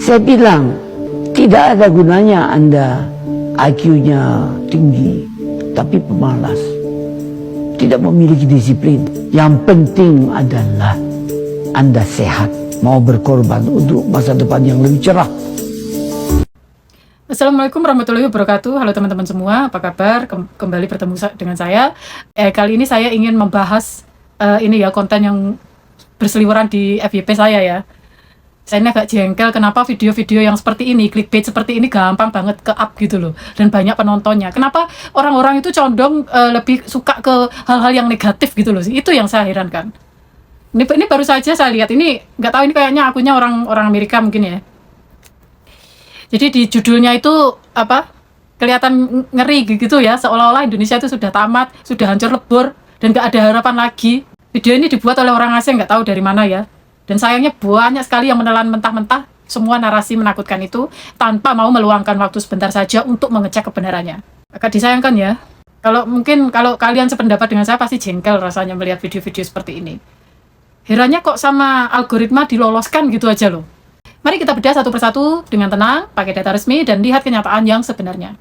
Saya bilang, tidak ada gunanya Anda IQ-nya tinggi, tapi pemalas, tidak memiliki disiplin. Yang penting adalah Anda sehat, mau berkorban untuk masa depan yang lebih cerah. Assalamualaikum warahmatullahi wabarakatuh. Halo teman-teman semua, apa kabar? Kembali bertemu dengan saya. Kali ini saya ingin membahas konten yang berseliweran di FYP saya ya. Saya ini agak jengkel kenapa video-video yang seperti ini, clickbait seperti ini gampang banget ke-up gitu loh. Dan banyak penontonnya. Kenapa orang-orang itu condong lebih suka ke hal-hal yang negatif gitu loh. Itu yang saya herankan. Ini baru saja saya lihat, ini nggak tahu, ini kayaknya akunnya orang Amerika mungkin ya. Jadi di judulnya itu kelihatan ngeri gitu ya, seolah-olah Indonesia itu sudah tamat, sudah hancur lebur, dan nggak ada harapan lagi. Video ini dibuat oleh orang asing, nggak tahu dari mana ya. Dan sayangnya banyak sekali yang menelan mentah-mentah semua narasi menakutkan itu tanpa mau meluangkan waktu sebentar saja untuk mengecek kebenarannya. Agak disayangkan ya. Kalau kalian sependapat dengan saya pasti jengkel rasanya melihat video-video seperti ini. Herannya kok sama algoritma diloloskan gitu aja loh. Mari kita bedah satu persatu dengan tenang, pakai data resmi, dan lihat kenyataan yang sebenarnya.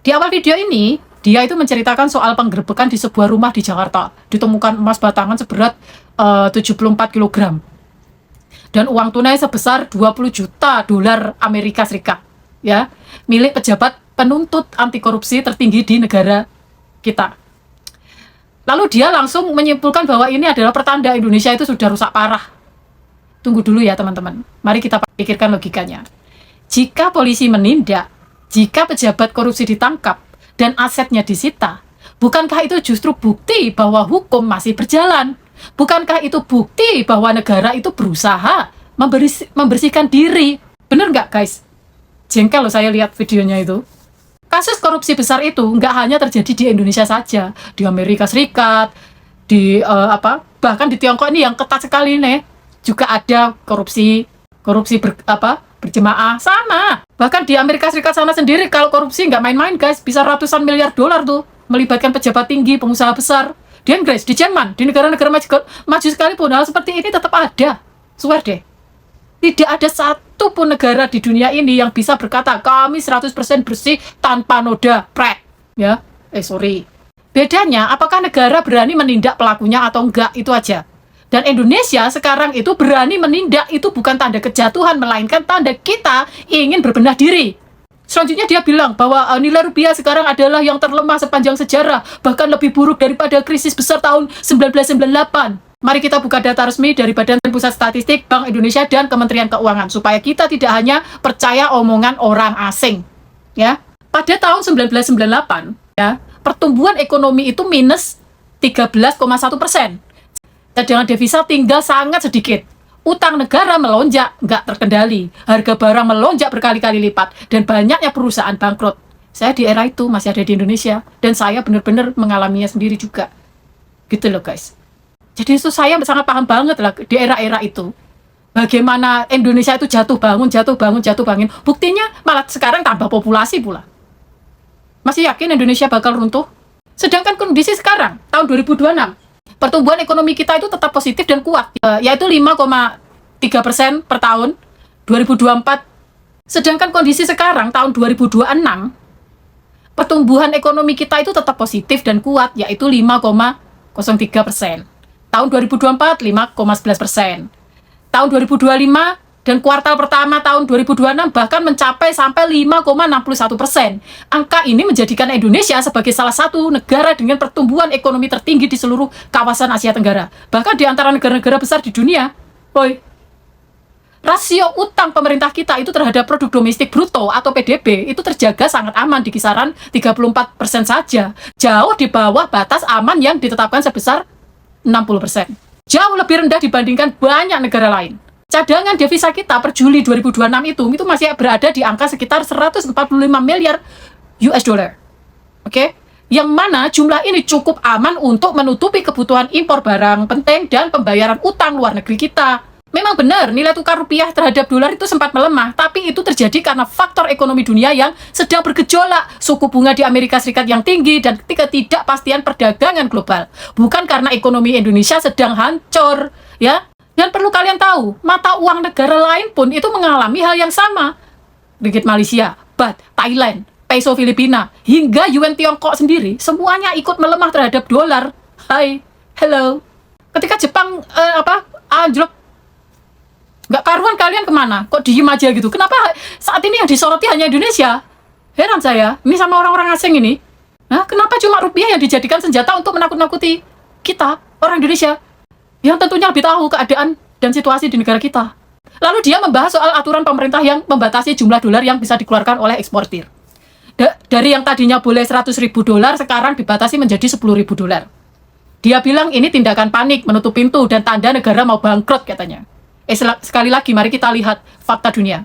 Di awal video ini, dia itu menceritakan soal penggerebekan di sebuah rumah di Jakarta. Ditemukan emas batangan seberat 74 kg. Dan uang tunai sebesar 20 juta dolar Amerika Serikat. Ya, milik pejabat penuntut anti korupsi tertinggi di negara kita. Lalu dia langsung menyimpulkan bahwa ini adalah pertanda Indonesia itu sudah rusak parah. Tunggu dulu ya teman-teman. Mari kita pikirkan logikanya. Jika polisi menindak, jika pejabat korupsi ditangkap dan asetnya disita, bukankah itu justru bukti bahwa hukum masih berjalan? Bukankah itu bukti bahwa negara itu berusaha membersihkan diri? Bener nggak guys? Jengkel loh saya lihat videonya itu. Kasus korupsi besar itu nggak hanya terjadi di Indonesia saja, di Amerika Serikat, bahkan di Tiongkok ini yang ketat sekali nih, juga ada korupsi berjemaah sama. Bahkan di Amerika Serikat sana sendiri kalau korupsi nggak main-main guys, bisa ratusan miliar dolar tuh, melibatkan pejabat tinggi, pengusaha besar. Di Inggris, di Jerman, di negara-negara maju sekalipun hal seperti ini tetap ada. Swear deh. Tidak ada satu pun negara di dunia ini yang bisa berkata kami 100% bersih tanpa noda prek. Ya, sorry. Bedanya apakah negara berani menindak pelakunya atau enggak, itu aja. Dan Indonesia sekarang itu berani menindak, itu bukan tanda kejatuhan, melainkan tanda kita ingin berbenah diri. Selanjutnya dia bilang bahwa nilai rupiah sekarang adalah yang terlemah sepanjang sejarah, bahkan lebih buruk daripada krisis besar tahun 1998. Mari kita buka data resmi dari Badan Pusat Statistik, Bank Indonesia, dan Kementerian Keuangan, supaya kita tidak hanya percaya omongan orang asing. Ya, pada tahun 1998, ya, pertumbuhan ekonomi itu minus 13,1%. Cadangan devisa tinggal sangat sedikit. Utang negara melonjak, nggak terkendali. Harga barang melonjak berkali-kali lipat. Dan banyaknya perusahaan bangkrut. Saya di era itu masih ada di Indonesia. Dan saya benar-benar mengalaminya sendiri juga. Gitu loh guys. Jadi itu saya sangat paham banget lah di era-era itu. Bagaimana Indonesia itu jatuh bangun. Buktinya malah sekarang tambah populasi pula. Masih yakin Indonesia bakal runtuh? Sedangkan kondisi sekarang, tahun 2026. Pertumbuhan ekonomi kita itu tetap positif dan kuat, yaitu 5,3% per tahun 2024. Sedangkan kondisi sekarang tahun 2026, pertumbuhan ekonomi kita itu tetap positif dan kuat, yaitu 5,03%. Tahun 2024 5,11%. Tahun 2025 dan kuartal pertama tahun 2026 bahkan mencapai sampai 5,61%. Angka ini menjadikan Indonesia sebagai salah satu negara dengan pertumbuhan ekonomi tertinggi di seluruh kawasan Asia Tenggara. Bahkan di antara negara-negara besar di dunia. Rasio utang pemerintah kita itu terhadap produk domestik bruto atau PDB itu terjaga sangat aman di kisaran 34% saja. Jauh di bawah batas aman yang ditetapkan sebesar 60%. Jauh lebih rendah dibandingkan banyak negara lain. Cadangan devisa kita per Juli 2026 itu masih berada di angka sekitar 145 miliar US dollar. Oke? Yang mana jumlah ini cukup aman untuk menutupi kebutuhan impor barang penting dan pembayaran utang luar negeri kita. Memang benar, nilai tukar rupiah terhadap dolar itu sempat melemah, tapi itu terjadi karena faktor ekonomi dunia yang sedang bergejolak, suku bunga di Amerika Serikat yang tinggi, dan ketidakpastian perdagangan global. Bukan karena ekonomi Indonesia sedang hancur, ya. Dan perlu kalian tahu, mata uang negara lain pun itu mengalami hal yang sama. Ringgit Malaysia, Baht, Thailand, Peso Filipina, hingga Yuan Tiongkok sendiri, semuanya ikut melemah terhadap dolar. Hai, hello. Ketika Jepang, anjlok, nggak karuan kalian kemana? Kok diem aja gitu? Kenapa saat ini yang disoroti hanya Indonesia? Heran saya, ini sama orang-orang asing ini. Nah, kenapa cuma rupiah yang dijadikan senjata untuk menakut-nakuti kita, orang Indonesia, yang tentunya lebih tahu keadaan dan situasi di negara kita. Lalu dia membahas soal aturan pemerintah yang membatasi jumlah dolar yang bisa dikeluarkan oleh eksportir. Dari yang tadinya boleh 100.000 dolar, sekarang dibatasi menjadi 10.000 dolar. Dia bilang ini tindakan panik, menutup pintu, dan tanda negara mau bangkrut katanya. Sekali lagi, mari kita lihat fakta dunia.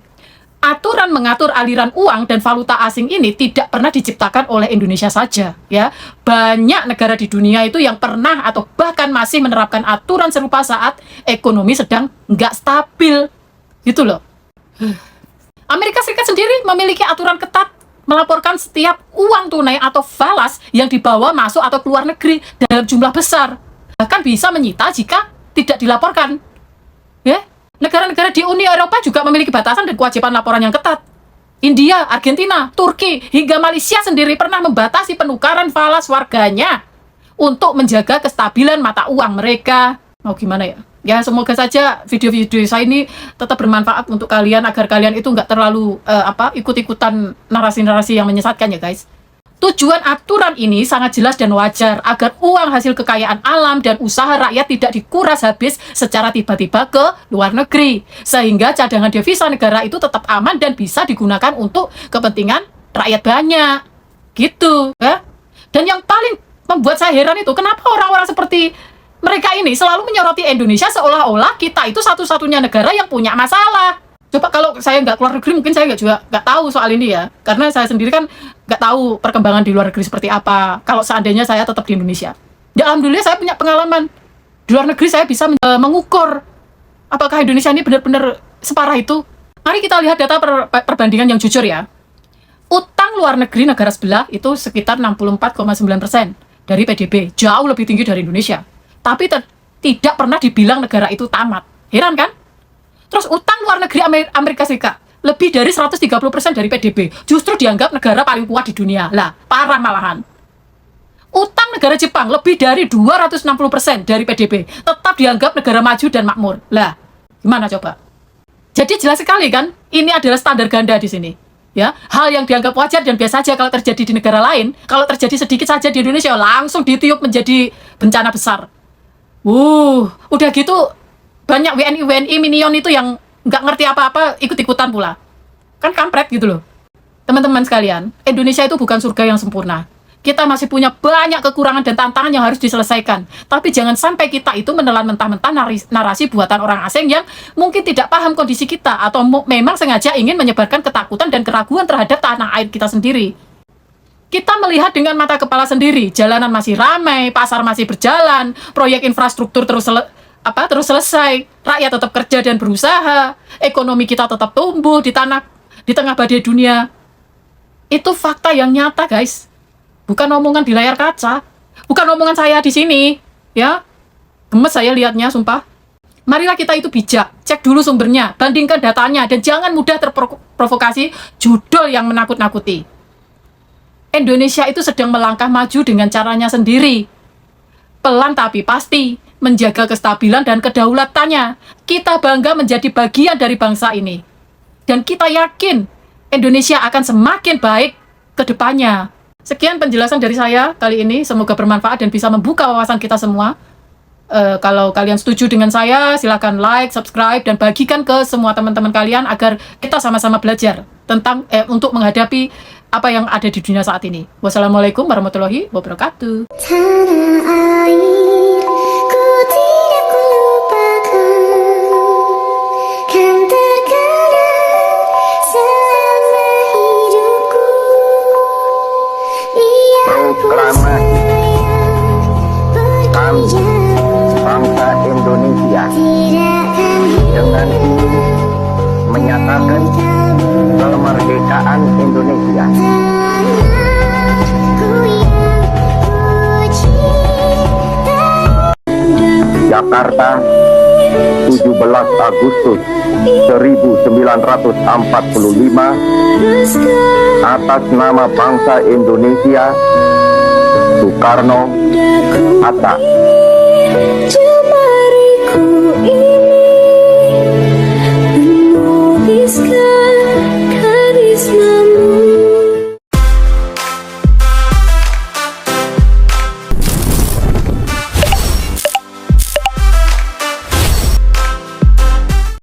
Aturan mengatur aliran uang dan valuta asing ini tidak pernah diciptakan oleh Indonesia saja, ya. Banyak negara di dunia itu yang pernah atau bahkan masih menerapkan aturan serupa saat ekonomi sedang nggak stabil, gitu loh. Amerika Serikat sendiri memiliki aturan ketat melaporkan setiap uang tunai atau falas yang dibawa masuk atau keluar negeri dalam jumlah besar. Bahkan bisa menyita jika tidak dilaporkan. Ya, negara-negara di Uni Eropa juga memiliki batasan dan kewajiban laporan yang ketat. India, Argentina, Turki, hingga Malaysia sendiri pernah membatasi penukaran falas warganya untuk menjaga kestabilan mata uang mereka. Mau gimana ya? Ya, semoga saja video-video saya ini tetap bermanfaat untuk kalian, agar kalian itu nggak terlalu ikut-ikutan narasi-narasi yang menyesatkan ya guys. Tujuan aturan ini sangat jelas dan wajar, agar uang hasil kekayaan alam dan usaha rakyat tidak dikuras habis secara tiba-tiba ke luar negeri, sehingga cadangan devisa negara itu tetap aman dan bisa digunakan untuk kepentingan rakyat banyak, gitu ya. Dan yang paling membuat saya heran itu, kenapa orang-orang seperti mereka ini selalu menyoroti Indonesia seolah-olah kita itu satu-satunya negara yang punya masalah. Coba kalau saya nggak keluar negeri, mungkin saya nggak tahu soal ini ya. Karena saya sendiri kan nggak tahu perkembangan di luar negeri seperti apa. Kalau seandainya saya tetap di Indonesia. Ya, alhamdulillah saya punya pengalaman. Di luar negeri saya bisa mengukur apakah Indonesia ini benar-benar separah itu. Mari kita lihat data perbandingan yang jujur ya. Utang luar negeri negara sebelah itu sekitar 64,9% dari PDB. Jauh lebih tinggi dari Indonesia. Tapi tidak pernah dibilang negara itu tamat. Heran kan? Terus utang luar negeri Amerika Serikat lebih dari 130% dari PDB. Justru dianggap negara paling kuat di dunia. Lah, parah malahan. Utang negara Jepang lebih dari 260% dari PDB. Tetap dianggap negara maju dan makmur. Lah, gimana coba? Jadi jelas sekali kan, ini adalah standar ganda di sini. Ya, hal yang dianggap wajar dan biasa saja kalau terjadi di negara lain, kalau terjadi sedikit saja di Indonesia langsung ditiup menjadi bencana besar. Udah gitu banyak WNI minion itu yang nggak ngerti apa-apa ikut-ikutan pula. Kan kampret gitu loh. Teman-teman sekalian, Indonesia itu bukan surga yang sempurna. Kita masih punya banyak kekurangan dan tantangan yang harus diselesaikan. Tapi jangan sampai kita itu menelan mentah-mentah narasi buatan orang asing yang mungkin tidak paham kondisi kita, atau memang sengaja ingin menyebarkan ketakutan dan keraguan terhadap tanah air kita sendiri. Kita melihat dengan mata kepala sendiri, jalanan masih ramai, pasar masih berjalan, proyek infrastruktur terus selesai, rakyat tetap kerja dan berusaha, ekonomi kita tetap tumbuh di tengah badai dunia. Itu fakta yang nyata, guys. Bukan omongan di layar kaca, bukan omongan saya di sini, ya. Gemes saya lihatnya, sumpah. Marilah kita itu bijak, cek dulu sumbernya, bandingkan datanya, dan jangan mudah terprovokasi judul yang menakut-nakuti. Indonesia itu sedang melangkah maju dengan caranya sendiri. Pelan tapi pasti, menjaga kestabilan dan kedaulatannya. Kita bangga menjadi bagian dari bangsa ini. Dan kita yakin Indonesia akan semakin baik ke depannya. Sekian penjelasan dari saya kali ini, semoga bermanfaat dan bisa membuka wawasan kita semua. Kalau kalian setuju dengan saya, silakan like, subscribe, dan bagikan ke semua teman-teman kalian agar kita sama-sama belajar tentang untuk menghadapi apa yang ada di dunia saat ini. Wassalamualaikum warahmatullahi wabarakatuh. Tanah air, ku tidak lupakan, kan terkenang selama hidupku. Proklamasi bangsa Indonesia menyatakan kemerdekaan Indonesia. Jakarta, 17 Agustus 1945, atas nama bangsa Indonesia, Soekarno, Hatta.